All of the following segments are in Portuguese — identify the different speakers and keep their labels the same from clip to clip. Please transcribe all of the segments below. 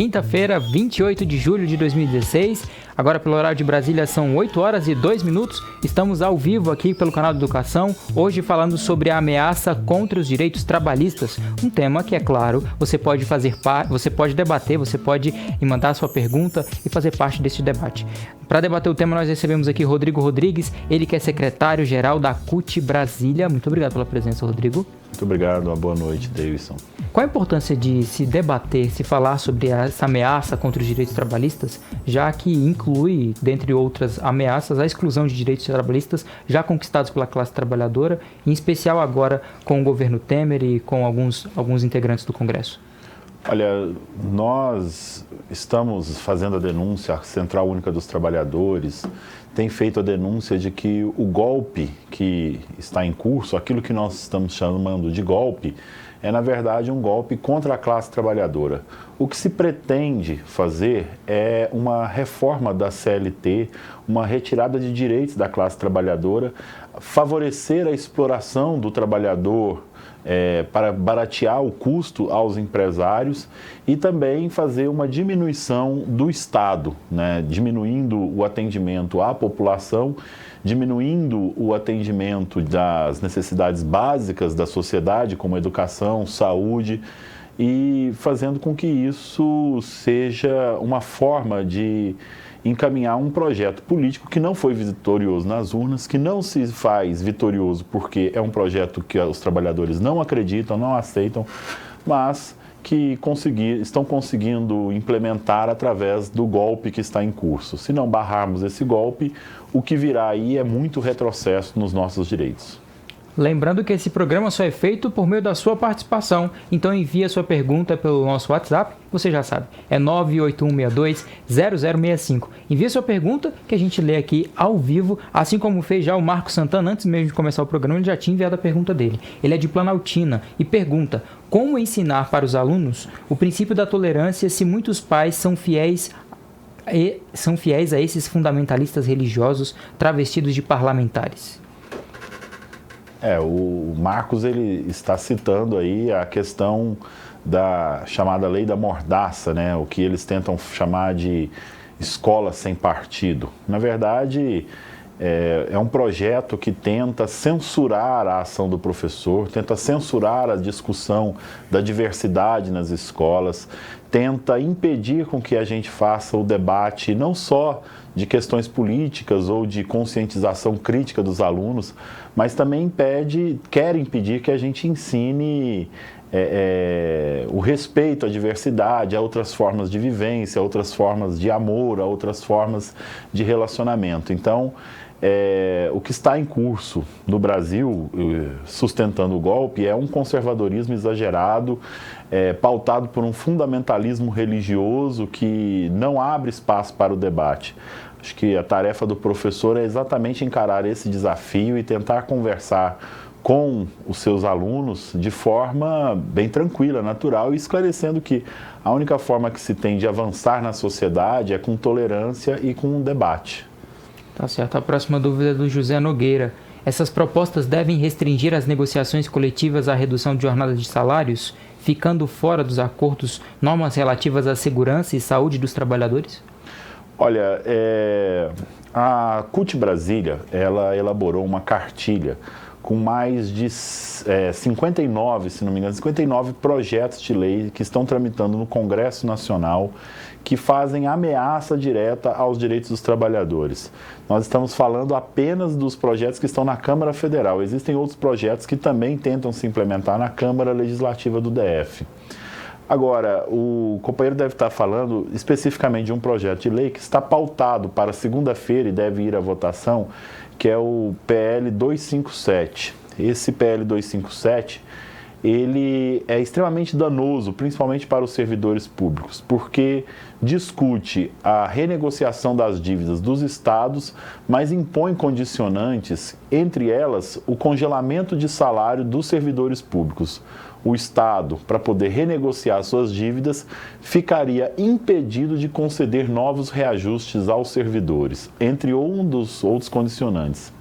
Speaker 1: quinta-feira, 28 de julho de 2016. Agora, pelo horário de Brasília, são 8 horas e 2 minutos. Estamos ao vivo aqui pelo canal de Educação, hoje falando sobre a ameaça contra os direitos trabalhistas. Um tema que, é claro, você pode debater, você pode mandar a sua pergunta e fazer parte desse debate. Para debater o tema, nós recebemos aqui Rodrigo Rodrigues, ele que é secretário-geral da CUT Brasília. Muito obrigado pela presença, Rodrigo.
Speaker 2: Muito obrigado, uma boa noite, Davidson.
Speaker 1: Qual a importância de se debater, se falar sobre essa ameaça contra os direitos trabalhistas, já que inclui, dentre outras ameaças, a exclusão de direitos trabalhistas já conquistados pela classe trabalhadora, em especial agora com o governo Temer e com alguns integrantes do Congresso?
Speaker 2: Olha, nós estamos fazendo a denúncia, a Central Única dos Trabalhadores tem feito a denúncia de que o golpe que está em curso, aquilo que nós estamos chamando de golpe, é na verdade um golpe contra a classe trabalhadora. O que se pretende fazer é uma reforma da CLT, uma retirada de direitos da classe trabalhadora, favorecer a exploração do trabalhador, para baratear o custo aos empresários e também fazer uma diminuição do Estado, né? Diminuindo o atendimento à população, diminuindo o atendimento das necessidades básicas da sociedade, como educação, saúde, e fazendo com que isso seja uma forma de encaminhar um projeto político que não foi vitorioso nas urnas, que não se faz vitorioso porque é um projeto que os trabalhadores não acreditam, não aceitam, mas que estão conseguindo implementar através do golpe que está em curso. Se não barrarmos esse golpe, o que virá aí é muito retrocesso nos nossos direitos.
Speaker 1: Lembrando que esse programa só é feito por meio da sua participação, então envie a sua pergunta pelo nosso WhatsApp, você já sabe, é 981620065. Envie a sua pergunta que a gente lê aqui ao vivo, assim como fez já o Marco Santana, antes mesmo de começar o programa, ele já tinha enviado a pergunta dele. Ele é de Planaltina e pergunta: como ensinar para os alunos o princípio da tolerância se muitos pais são fiéis a esses fundamentalistas religiosos travestidos de parlamentares?
Speaker 2: O Marcos ele está citando aí a questão da chamada lei da mordaça, né? O que eles tentam chamar de escola sem partido. Na verdade, é um projeto que tenta censurar a ação do professor, tenta censurar a discussão da diversidade nas escolas, tenta impedir com que a gente faça o debate não só de questões políticas ou de conscientização crítica dos alunos, mas também quer impedir que a gente ensine o respeito à diversidade, a outras formas de vivência, a outras formas de amor, a outras formas de relacionamento. Então, o que está em curso no Brasil, sustentando o golpe, é um conservadorismo exagerado, pautado por um fundamentalismo religioso que não abre espaço para o debate. Acho que a tarefa do professor é exatamente encarar esse desafio e tentar conversar com os seus alunos de forma bem tranquila, natural, e esclarecendo que a única forma que se tem de avançar na sociedade é com tolerância e com um debate.
Speaker 1: Tá certo. A próxima dúvida é do José Nogueira. Essas propostas devem restringir as negociações coletivas à redução de jornada de salários, ficando fora dos acordos normas relativas à segurança e saúde dos trabalhadores?
Speaker 2: Olha, a CUT Brasília, ela elaborou uma cartilha com mais de 59, se não me engano, 59 projetos de lei que estão tramitando no Congresso Nacional, que fazem ameaça direta aos direitos dos trabalhadores. Nós estamos falando apenas dos projetos que estão na Câmara Federal. Existem outros projetos que também tentam se implementar na Câmara Legislativa do DF. Agora, o companheiro deve estar falando especificamente de um projeto de lei que está pautado para segunda-feira e deve ir à votação, que é o PL 257. Esse PL 257, ele é extremamente danoso, principalmente para os servidores públicos, porque discute a renegociação das dívidas dos estados, mas impõe condicionantes, entre elas o congelamento de salário dos servidores públicos. O Estado, para poder renegociar suas dívidas, ficaria impedido de conceder novos reajustes aos servidores, entre um dos outros condicionantes.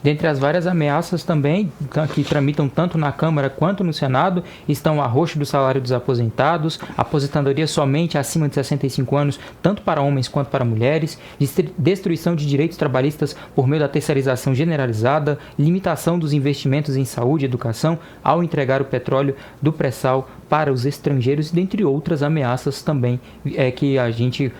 Speaker 1: Dentre as várias ameaças também, que tramitam tanto na Câmara quanto no Senado, estão o arroxo do salário dos aposentados, aposentadoria somente acima de 65 anos, tanto para homens quanto para mulheres, destruição de direitos trabalhistas por meio da terceirização generalizada, limitação dos investimentos em saúde e educação ao entregar o petróleo do pré-sal para os estrangeiros, dentre outras ameaças também que a gente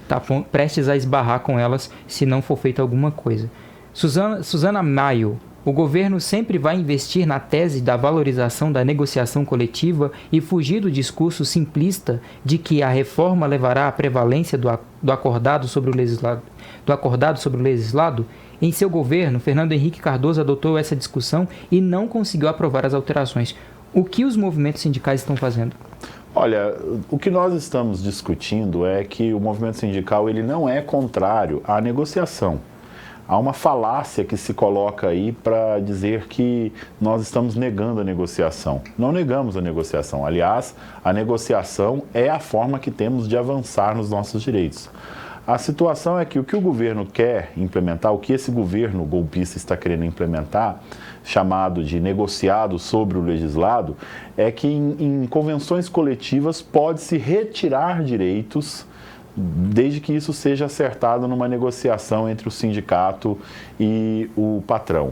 Speaker 1: está prestes a esbarrar com elas se não for feita alguma coisa. Suzana Maio, o governo sempre vai investir na tese da valorização da negociação coletiva e fugir do discurso simplista de que a reforma levará à prevalência do acordado sobre o legislado? Em seu governo, Fernando Henrique Cardoso adotou essa discussão e não conseguiu aprovar as alterações. O que os movimentos sindicais estão fazendo?
Speaker 2: Olha, o que nós estamos discutindo é que o movimento sindical ele não é contrário à negociação. Há uma falácia que se coloca aí para dizer que nós estamos negando a negociação. Não negamos a negociação. Aliás, a negociação é a forma que temos de avançar nos nossos direitos. A situação é que o governo quer implementar, o que esse governo golpista está querendo implementar, chamado de negociado sobre o legislado, é que em convenções coletivas pode-se retirar direitos desde que isso seja acertado numa negociação entre o sindicato e o patrão.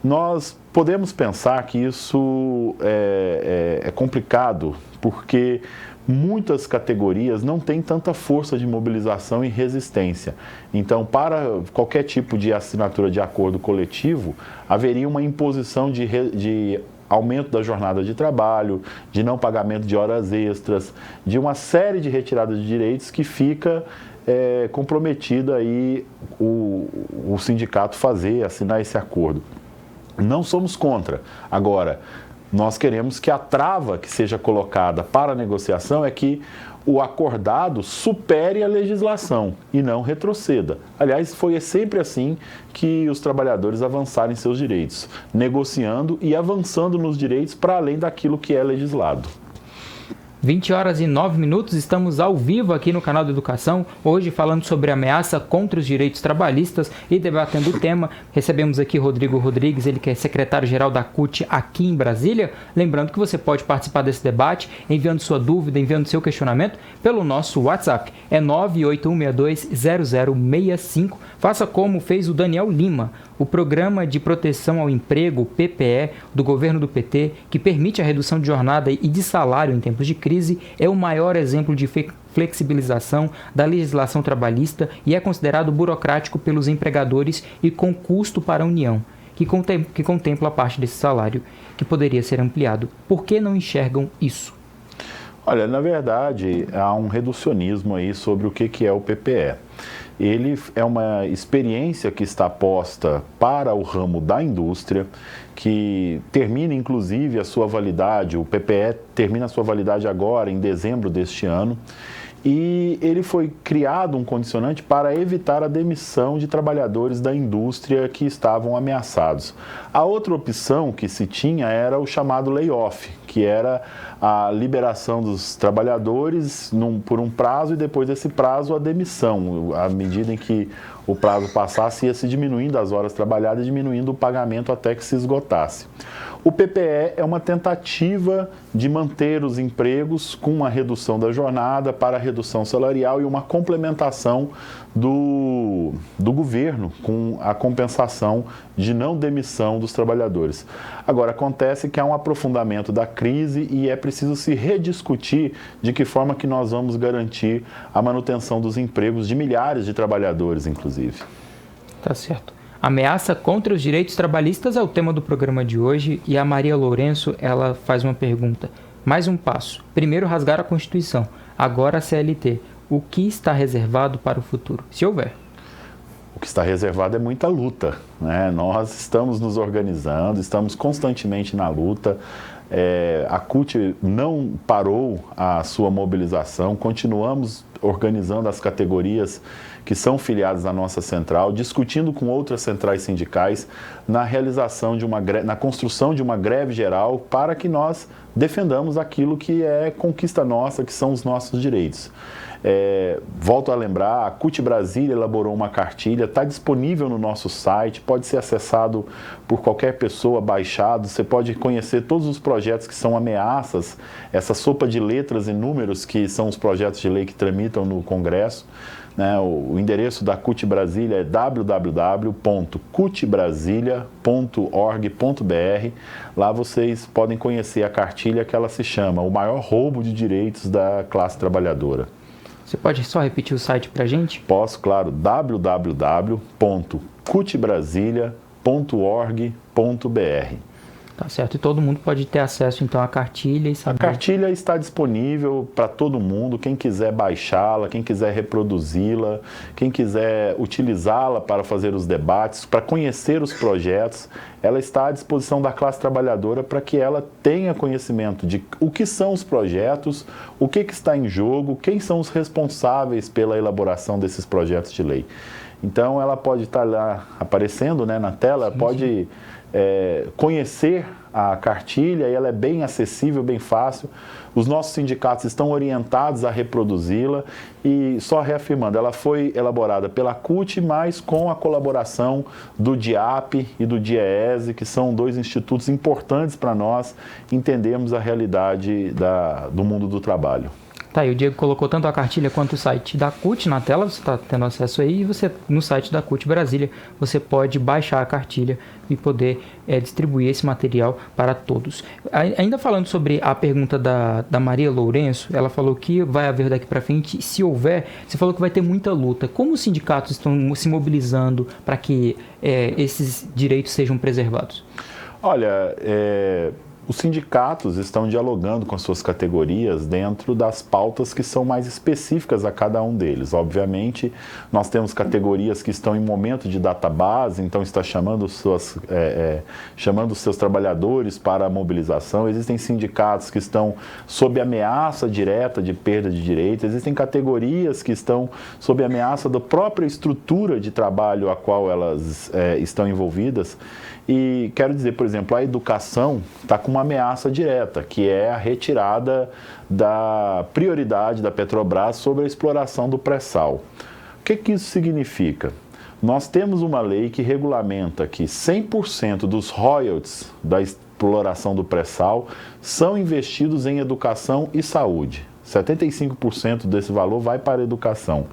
Speaker 2: Nós podemos pensar que isso é complicado, porque muitas categorias não têm tanta força de mobilização e resistência. Então, para qualquer tipo de assinatura de acordo coletivo, haveria uma imposição de aumento da jornada de trabalho, de não pagamento de horas extras, de uma série de retiradas de direitos que fica comprometido aí o sindicato assinar esse acordo. Não somos contra. Agora, nós queremos que a trava que seja colocada para a negociação é que o acordado supere a legislação e não retroceda. Aliás, foi sempre assim que os trabalhadores avançaram em seus direitos, negociando e avançando nos direitos para além daquilo que é legislado.
Speaker 1: 20h09, estamos ao vivo aqui no canal da Educação, hoje falando sobre ameaça contra os direitos trabalhistas e debatendo o tema. Recebemos aqui Rodrigo Rodrigues, ele que é secretário-geral da CUT aqui em Brasília. Lembrando que você pode participar desse debate enviando sua dúvida, enviando seu questionamento pelo nosso WhatsApp. É 981620065. Faça como fez o Daniel Lima, o Programa de Proteção ao Emprego, PPE, do governo do PT, que permite a redução de jornada e de salário em tempos de crise, é o maior exemplo de flexibilização da legislação trabalhista e é considerado burocrático pelos empregadores e com custo para a União, que contempla a parte desse salário, que poderia ser ampliado. Por que não enxergam isso?
Speaker 2: Olha, na verdade, há um reducionismo aí sobre o que é o PPE. Ele é uma experiência que está posta para o ramo da indústria, que termina inclusive a sua validade, o PPE termina a sua validade agora, em dezembro deste ano, e ele foi criado um condicionante para evitar a demissão de trabalhadores da indústria que estavam ameaçados. A outra opção que se tinha era o chamado layoff, que era a liberação dos trabalhadores por um prazo e depois desse prazo a demissão. À medida em que o prazo passasse, ia se diminuindo as horas trabalhadas e diminuindo o pagamento até que se esgotasse. O PPE é uma tentativa de manter os empregos com uma redução da jornada para a redução salarial e uma complementação do governo com a compensação de não demissão dos trabalhadores. Agora, acontece que há um aprofundamento da crise e é preciso se rediscutir de que forma que nós vamos garantir a manutenção dos empregos de milhares de trabalhadores, inclusive.
Speaker 1: Tá certo. Ameaça contra os direitos trabalhistas é o tema do programa de hoje e a Maria Lourenço, ela faz uma pergunta. Mais um passo. Primeiro rasgar a Constituição, agora a CLT. O que está reservado para o futuro, se houver?
Speaker 2: O que está reservado é muita luta, né? Nós estamos nos organizando, estamos constantemente na luta. A CUT não parou a sua mobilização, continuamos organizando as categorias que são filiadas à nossa central, discutindo com outras centrais sindicais na realização na construção de uma greve geral para que nós defendamos aquilo que é conquista nossa, que são os nossos direitos. Volto a lembrar, a CUT Brasília elaborou uma cartilha, está disponível no nosso site, pode ser acessado por qualquer pessoa, baixado, você pode conhecer todos os projetos que são ameaças, essa sopa de letras e números que são os projetos de lei que tramitam no Congresso. O endereço da CUT Brasília é www.cutbrasilia.org.br. Lá vocês podem conhecer a cartilha que ela se chama O Maior Roubo de Direitos da Classe Trabalhadora.
Speaker 1: Você pode só repetir o site para a gente?
Speaker 2: Posso, claro, www.cutbrasilia.org.br.
Speaker 1: Tá certo, e todo mundo pode ter acesso então à cartilha e saber.
Speaker 2: A cartilha está disponível para todo mundo, quem quiser baixá-la, quem quiser reproduzi-la, quem quiser utilizá-la para fazer os debates, para conhecer os projetos, ela está à disposição da classe trabalhadora para que ela tenha conhecimento de o que são os projetos, o que está em jogo, quem são os responsáveis pela elaboração desses projetos de lei. Então ela pode estar lá aparecendo, na tela, sim, pode conhecer a cartilha, e ela é bem acessível, bem fácil. Os nossos sindicatos estão orientados a reproduzi-la e, só reafirmando, ela foi elaborada pela CUT, mas com a colaboração do DIAP e do DIEESE, que são dois institutos importantes para nós entendermos a realidade do mundo do trabalho.
Speaker 1: Tá, e o Diego colocou tanto a cartilha quanto o site da CUT na tela, você está tendo acesso aí, e você, no site da CUT Brasília, você pode baixar a cartilha e poder distribuir esse material para todos. Ainda falando sobre a pergunta da Maria Lourenço, ela falou que vai haver daqui para frente, se houver, você falou que vai ter muita luta. Como os sindicatos estão se mobilizando para que esses direitos sejam preservados?
Speaker 2: Olha, os sindicatos estão dialogando com as suas categorias dentro das pautas que são mais específicas a cada um deles. Obviamente, nós temos categorias que estão em momento de database, então está chamando os seus trabalhadores para a mobilização. Existem sindicatos que estão sob ameaça direta de perda de direitos. Existem categorias que estão sob ameaça da própria estrutura de trabalho a qual elas estão envolvidas. E quero dizer, por exemplo, a educação está com uma ameaça direta, que é a retirada da prioridade da Petrobras sobre a exploração do pré-sal. O que isso significa? Nós temos uma lei que regulamenta que 100% dos royalties da exploração do pré-sal são investidos em educação e saúde. 75% desse valor vai para a educação.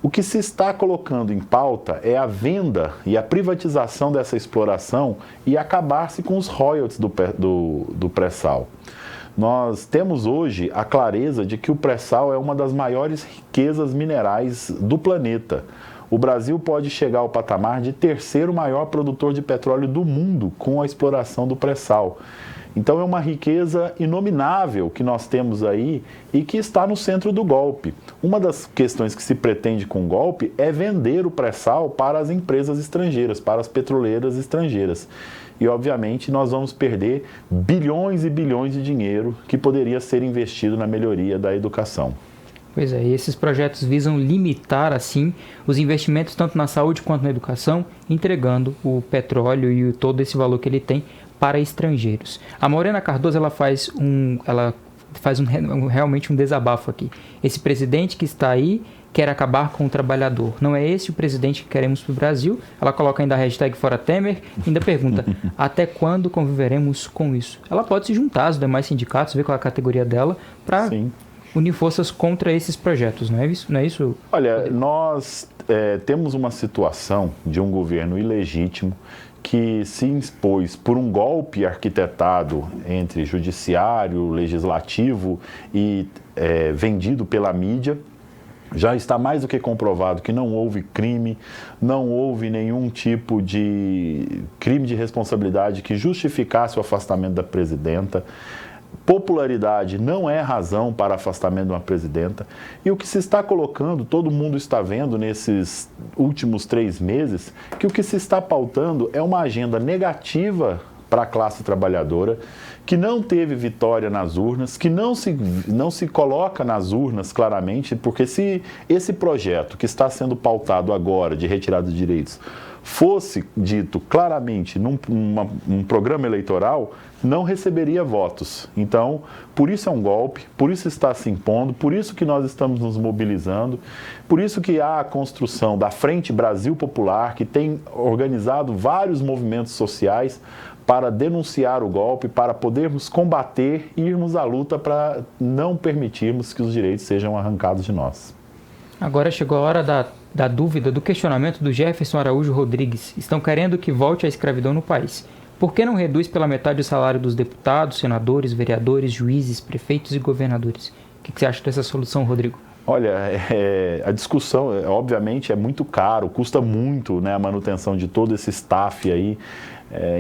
Speaker 2: O que se está colocando em pauta é a venda e a privatização dessa exploração e acabar-se com os royalties do pré-sal. Nós temos hoje a clareza de que o pré-sal é uma das maiores riquezas minerais do planeta. O Brasil pode chegar ao patamar de terceiro maior produtor de petróleo do mundo com a exploração do pré-sal. Então é uma riqueza inominável que nós temos aí e que está no centro do golpe. Uma das questões que se pretende com o golpe é vender o pré-sal para as empresas estrangeiras, para as petroleiras estrangeiras. E, obviamente, nós vamos perder bilhões e bilhões de dinheiro que poderia ser investido na melhoria da educação.
Speaker 1: Pois é, e esses projetos visam limitar, assim, os investimentos tanto na saúde quanto na educação, entregando o petróleo e todo esse valor que ele tem para estrangeiros. A Morena Cardoso ela faz realmente um desabafo aqui. Esse presidente que está aí quer acabar com o trabalhador. Não é esse o presidente que queremos para o Brasil. Ela coloca ainda a hashtag Fora Temer e ainda pergunta, até quando conviveremos com isso? Ela pode se juntar aos demais sindicatos, ver qual é a categoria dela, para unir forças contra esses projetos, não é isso? Não é isso?
Speaker 2: Olha, nós temos uma situação de um governo ilegítimo que se impôs por um golpe arquitetado entre judiciário, legislativo e vendido pela mídia. Já está mais do que comprovado que não houve crime, não houve nenhum tipo de crime de responsabilidade que justificasse o afastamento da presidenta. Popularidade não é razão para afastamento de uma presidenta. E o que se está colocando, todo mundo está vendo nesses últimos 3 meses, que o que se está pautando é uma agenda negativa para a classe trabalhadora, que não teve vitória nas urnas, que não se coloca nas urnas claramente, porque se esse projeto que está sendo pautado agora de retirada de direitos fosse dito claramente num programa eleitoral, não receberia votos. Então, por isso é um golpe, por isso está se impondo, por isso que nós estamos nos mobilizando, por isso que há a construção da Frente Brasil Popular, que tem organizado vários movimentos sociais para denunciar o golpe, para podermos combater e irmos à luta para não permitirmos que os direitos sejam arrancados de nós.
Speaker 1: Agora chegou a hora da dúvida, do questionamento do Jefferson Araújo Rodrigues. Estão querendo que volte a escravidão no país. Por que não reduz pela metade o salário dos deputados, senadores, vereadores, juízes, prefeitos e governadores? O que você acha dessa solução, Rodrigo?
Speaker 2: Olha, a discussão, obviamente, é muito caro, custa muito, né, a manutenção de todo esse staff aí.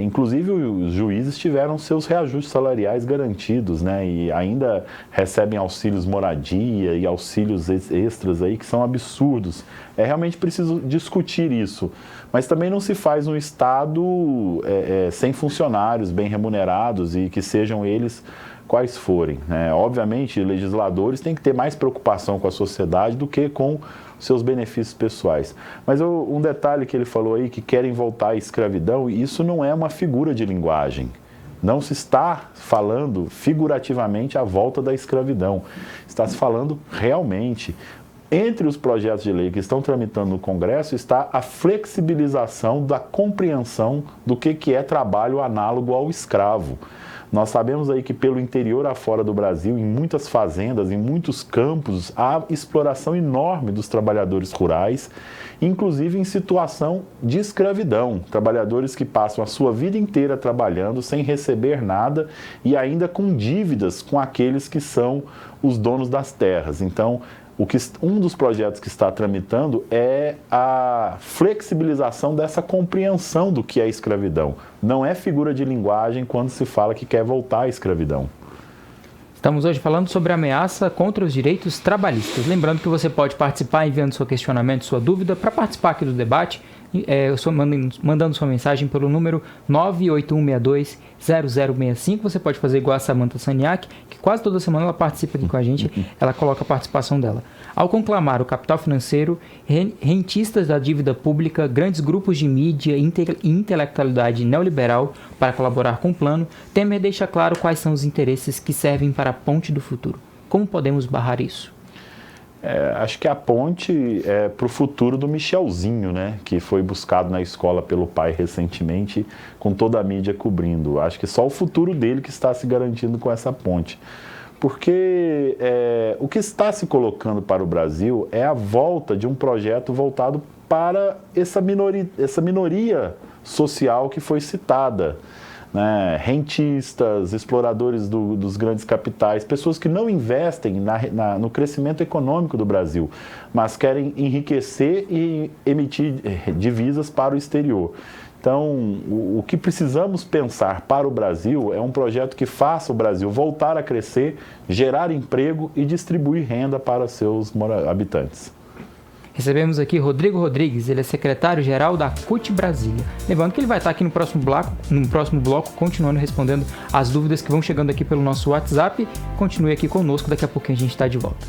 Speaker 2: Inclusive, os juízes tiveram seus reajustes salariais garantidos, né, e ainda recebem auxílios moradia e auxílios extras aí que são absurdos. É realmente preciso discutir isso, mas também não se faz um Estado sem funcionários bem remunerados e que sejam eles quais forem, né? Obviamente, legisladores têm que ter mais preocupação com a sociedade do que com seus benefícios pessoais. Mas um detalhe que ele falou aí, que querem voltar à escravidão, isso não é uma figura de linguagem. Não se está falando figurativamente a volta da escravidão. Está se falando realmente. Entre os projetos de lei que estão tramitando no Congresso está a flexibilização da compreensão do que é trabalho análogo ao escravo. Nós sabemos aí que pelo interior afora do Brasil, em muitas fazendas, em muitos campos, há exploração enorme dos trabalhadores rurais, inclusive em situação de escravidão. Trabalhadores que passam a sua vida inteira trabalhando sem receber nada e ainda com dívidas com aqueles que são os donos das terras. Então, um dos projetos que está tramitando é a flexibilização dessa compreensão do que é escravidão. Não é figura de linguagem quando se fala que quer voltar à escravidão.
Speaker 1: Estamos hoje falando sobre a ameaça contra os direitos trabalhistas. Lembrando que você pode participar enviando seu questionamento, sua dúvida. Para participar aqui do debate, mandando sua mensagem pelo número 981620065. Você pode fazer igual a Samantha Saniak, que quase toda semana ela participa aqui com a gente, ela coloca a participação dela. Ao conclamar o capital financeiro, rentistas da dívida pública, grandes grupos de mídia e intelectualidade neoliberal para colaborar com o plano, Temer deixa claro quais são os interesses que servem para a ponte do futuro. Como podemos barrar isso?
Speaker 2: Acho que a ponte é para o futuro do Michelzinho, né? Que foi buscado na escola pelo pai recentemente, com toda a mídia cobrindo. Acho que só o futuro dele que está se garantindo com essa ponte. Porque o que está se colocando para o Brasil é a volta de um projeto voltado para essa minoria social que foi citada. Né, rentistas, exploradores dos grandes capitais, pessoas que não investem no crescimento econômico do Brasil, mas querem enriquecer e emitir divisas para o exterior. Então, o que precisamos pensar para o Brasil é um projeto que faça o Brasil voltar a crescer, gerar emprego e distribuir renda para seus habitantes.
Speaker 1: Recebemos aqui Rodrigo Rodrigues, ele é secretário-geral da CUT Brasília. Lembrando que ele vai estar aqui no próximo bloco, continuando respondendo as dúvidas que vão chegando aqui pelo nosso WhatsApp. Continue aqui conosco, daqui a pouquinho a gente está de volta.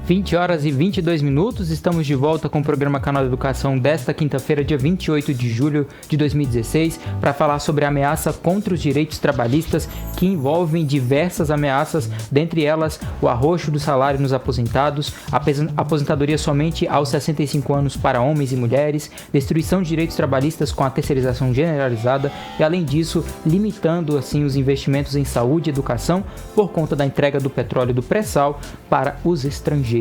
Speaker 1: 20 horas e 22 minutos, estamos de volta com o programa Canal da Educação desta quinta-feira, dia 28 de julho de 2016, para falar sobre a ameaça contra os direitos trabalhistas que envolvem diversas ameaças, dentre elas o arroxo do salário nos aposentados, aposentadoria somente aos 65 anos para homens e mulheres, destruição de direitos trabalhistas com a terceirização generalizada e, além disso, limitando assim os investimentos em saúde e educação por conta da entrega do petróleo e do pré-sal para os estrangeiros.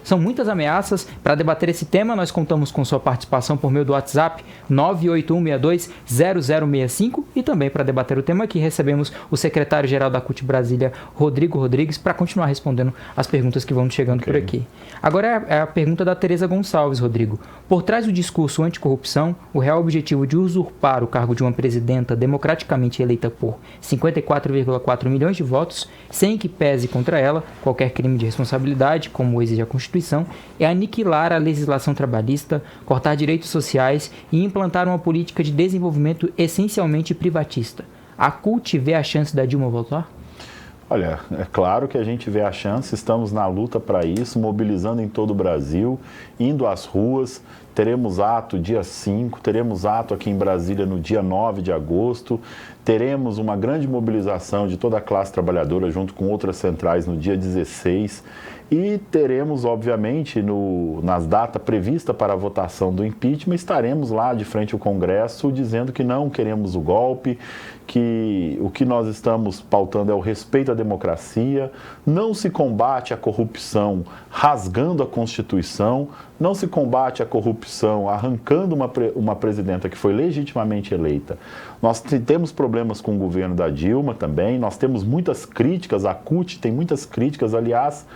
Speaker 1: São muitas ameaças. Para debater esse tema, nós contamos com sua participação por meio do WhatsApp 981620065 e também para debater o tema aqui recebemos o secretário-geral da CUT Brasília, Rodrigo Rodrigues, para continuar respondendo as perguntas que vão chegando por aqui. Agora é a pergunta da Tereza Gonçalves, Rodrigo. Por trás do discurso anticorrupção, o real objetivo de usurpar o cargo de uma presidenta democraticamente eleita por 54,4 milhões de votos, sem que pese contra ela qualquer crime de responsabilidade, como exige a Constituição, é aniquilar a legislação trabalhista, cortar direitos sociais e implantar uma política de desenvolvimento essencialmente privatista. A CUT vê a chance da Dilma voltar?
Speaker 2: Olha, é claro que a gente vê a chance, estamos na luta para isso, mobilizando em todo o Brasil, indo às ruas. Teremos ato dia 5, teremos ato aqui em Brasília no dia 9 de agosto, teremos uma grande mobilização de toda a classe trabalhadora junto com outras centrais no dia 16 e teremos, obviamente, nas datas previstas para a votação do impeachment, estaremos lá de frente ao Congresso dizendo que não queremos o golpe, que o que nós estamos pautando é o respeito à democracia, não se combate a corrupção rasgando a Constituição, não se combate a corrupção arrancando uma presidenta que foi legitimamente eleita. Nós temos problemas com o governo da Dilma também, nós temos muitas críticas, a CUT tem muitas críticas, aliás,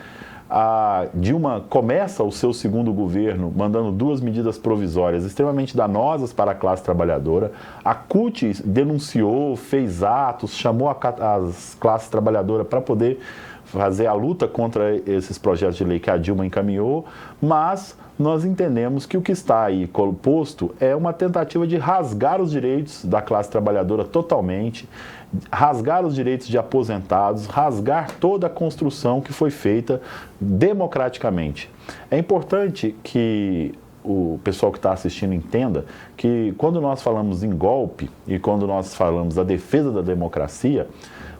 Speaker 2: a Dilma começa o seu segundo governo mandando 2 medidas provisórias extremamente danosas para a classe trabalhadora. A CUT denunciou, fez atos, chamou as classes trabalhadoras para poder fazer a luta contra esses projetos de lei que a Dilma encaminhou, mas nós entendemos que o que está aí posto é uma tentativa de rasgar os direitos da classe trabalhadora totalmente, rasgar os direitos de aposentados, rasgar toda a construção que foi feita democraticamente. É importante que o pessoal que está assistindo entenda que quando nós falamos em golpe e quando nós falamos da defesa da democracia,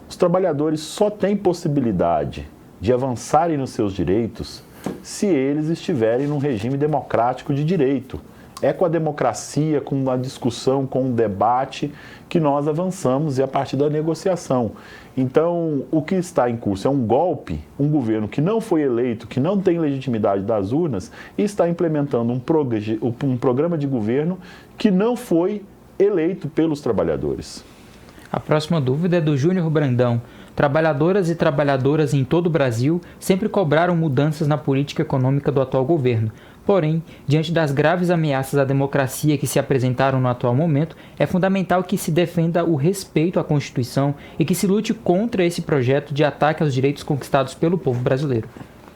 Speaker 2: os trabalhadores só têm possibilidade de avançarem nos seus direitos se eles estiverem num regime democrático de direito. É com a democracia, com a discussão, com o debate que nós avançamos e a partir da negociação. Então, o que está em curso é um golpe, um governo que não foi eleito, que não tem legitimidade das urnas e está implementando um programa de governo que não foi eleito pelos trabalhadores.
Speaker 1: A próxima dúvida é do Júnior Brandão. Trabalhadoras e trabalhadoras em todo o Brasil sempre cobraram mudanças na política econômica do atual governo. Porém, diante das graves ameaças à democracia que se apresentaram no atual momento, é fundamental que se defenda o respeito à Constituição e que se lute contra esse projeto de ataque aos direitos conquistados pelo povo brasileiro.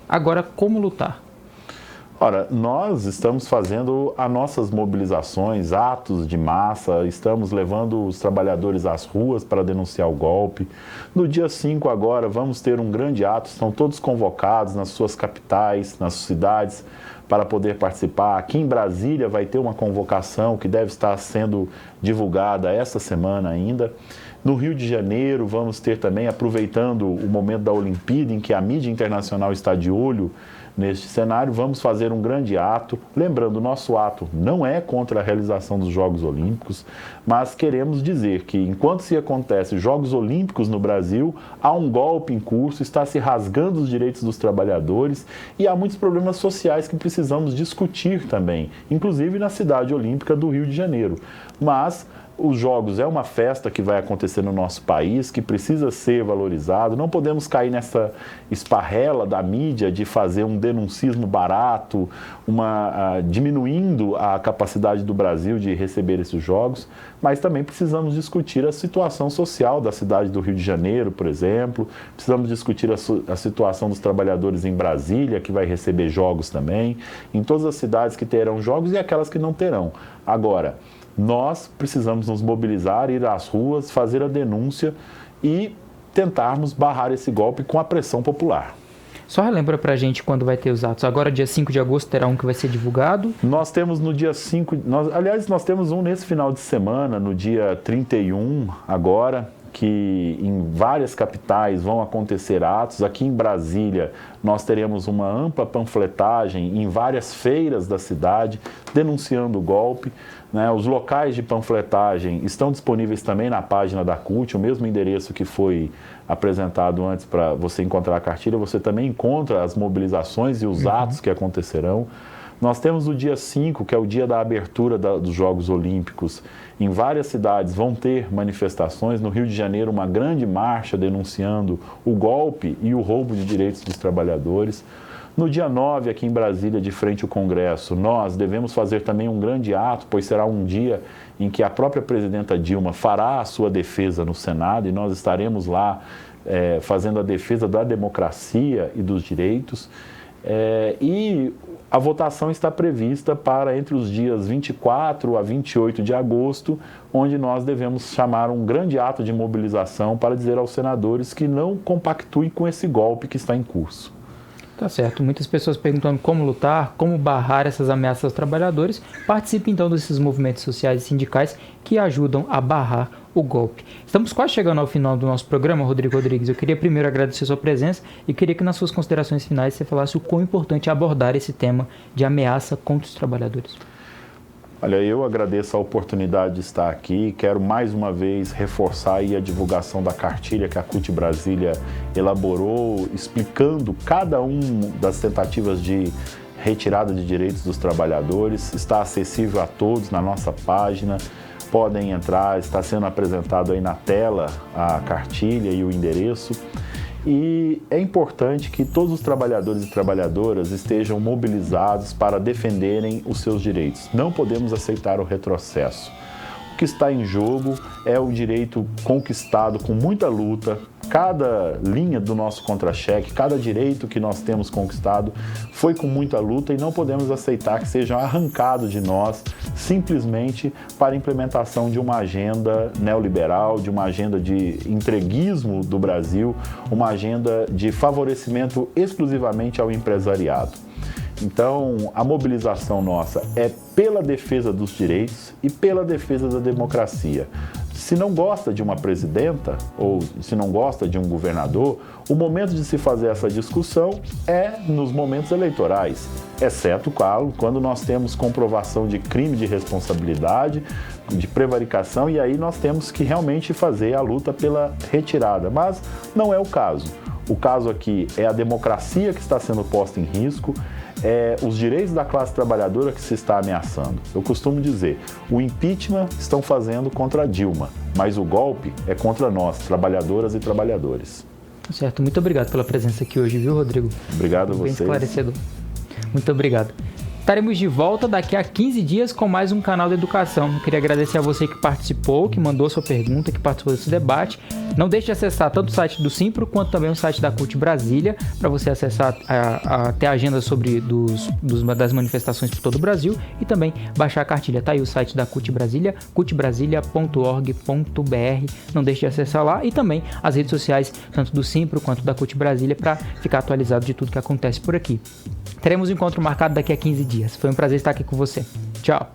Speaker 1: Agora, como lutar?
Speaker 2: Ora, nós estamos fazendo as nossas mobilizações, atos de massa, estamos levando os trabalhadores às ruas para denunciar o golpe. No dia 5 agora vamos ter um grande ato, estão todos convocados nas suas capitais, nas suas cidades, para poder participar. Aqui em Brasília vai ter uma convocação que deve estar sendo divulgada esta semana ainda. No Rio de Janeiro vamos ter também, aproveitando o momento da Olimpíada, em que a mídia internacional está de olho neste cenário, vamos fazer um grande ato. Lembrando, o nosso ato não é contra a realização dos Jogos Olímpicos, mas queremos dizer que enquanto se acontece Jogos Olímpicos no Brasil, há um golpe em curso, está se rasgando os direitos dos trabalhadores e há muitos problemas sociais que precisamos discutir também, inclusive na cidade olímpica do Rio de Janeiro. Mas os Jogos é uma festa que vai acontecer no nosso país, que precisa ser valorizado. Não podemos cair nessa esparrela da mídia de fazer um denuncismo barato, diminuindo a capacidade do Brasil de receber esses Jogos, mas também precisamos discutir a situação social da cidade do Rio de Janeiro, por exemplo. Precisamos discutir a situação dos trabalhadores em Brasília, que vai receber Jogos também, em todas as cidades que terão Jogos e aquelas que não terão. Agora, nós precisamos nos mobilizar, ir às ruas, fazer a denúncia e tentarmos barrar esse golpe com a pressão popular.
Speaker 1: Só relembra pra gente quando vai ter os atos. Agora, dia 5 de agosto, terá um que vai ser divulgado?
Speaker 2: Nós temos no dia 5, nós temos um nesse final de semana, no dia 31 agora, que em várias capitais vão acontecer atos. Aqui em Brasília, nós teremos uma ampla panfletagem em várias feiras da cidade, denunciando o golpe. Os locais de panfletagem estão disponíveis também na página da CUT, o mesmo endereço que foi apresentado antes para você encontrar a cartilha, você também encontra as mobilizações e os atos que acontecerão. Nós temos o dia 5, que é o dia da abertura dos Jogos Olímpicos. Em várias cidades vão ter manifestações. No Rio de Janeiro, uma grande marcha denunciando o golpe e o roubo de direitos dos trabalhadores. No dia 9, aqui em Brasília, de frente ao Congresso, nós devemos fazer também um grande ato, pois será um dia em que a própria presidenta Dilma fará a sua defesa no Senado e nós estaremos lá fazendo a defesa da democracia e dos direitos. E a votação está prevista para entre os dias 24 a 28 de agosto, onde nós devemos chamar um grande ato de mobilização para dizer aos senadores que não compactuem com esse golpe que está em curso.
Speaker 1: Tá certo. Muitas pessoas perguntando como lutar, como barrar essas ameaças aos trabalhadores. Participe então desses movimentos sociais e sindicais que ajudam a barrar o golpe. Estamos quase chegando ao final do nosso programa, Rodrigo Rodrigues. Eu queria primeiro agradecer a sua presença e queria que nas suas considerações finais você falasse o quão importante é abordar esse tema de ameaça contra os trabalhadores.
Speaker 2: Olha, eu agradeço a oportunidade de estar aqui. Quero mais uma vez reforçar aí a divulgação da cartilha que a CUT Brasília elaborou, explicando cada das tentativas de retirada de direitos dos trabalhadores. Está acessível a todos na nossa página. Podem entrar, está sendo apresentado aí na tela a cartilha e o endereço. E é importante que todos os trabalhadores e trabalhadoras estejam mobilizados para defenderem os seus direitos. Não podemos aceitar o retrocesso. O que está em jogo é o direito conquistado com muita luta. Cada linha do nosso contra-cheque, cada direito que nós temos conquistado foi com muita luta e não podemos aceitar que sejam arrancados de nós simplesmente para a implementação de uma agenda neoliberal, de uma agenda de entreguismo do Brasil, uma agenda de favorecimento exclusivamente ao empresariado. Então, a mobilização nossa é pela defesa dos direitos e pela defesa da democracia. Se não gosta de uma presidenta ou se não gosta de um governador, o momento de se fazer essa discussão é nos momentos eleitorais, exceto quando nós temos comprovação de crime de responsabilidade, de prevaricação, e aí nós temos que realmente fazer a luta pela retirada. Mas não é o caso. O caso aqui é a democracia que está sendo posta em risco, os direitos da classe trabalhadora que se está ameaçando. Eu costumo dizer, o impeachment estão fazendo contra a Dilma, mas o golpe é contra nós, trabalhadoras e trabalhadores.
Speaker 1: Certo, muito obrigado pela presença aqui hoje, viu, Rodrigo?
Speaker 2: Obrigado a vocês.
Speaker 1: Bem esclarecedor. Muito obrigado. Estaremos de volta daqui a 15 dias com mais um canal da educação. Eu queria agradecer a você que participou, que mandou sua pergunta, que participou desse debate. Não deixe de acessar tanto o site do Simpro quanto também o site da CUT Brasília para você acessar até a agenda das manifestações por todo o Brasil e também baixar a cartilha. Está aí o site da CUT Brasília, cutbrasilia.org.br. Não deixe de acessar lá e também as redes sociais, tanto do Simpro quanto da CUT Brasília, para ficar atualizado de tudo que acontece por aqui. Teremos um encontro marcado daqui a 15 dias. Foi um prazer estar aqui com você. Tchau!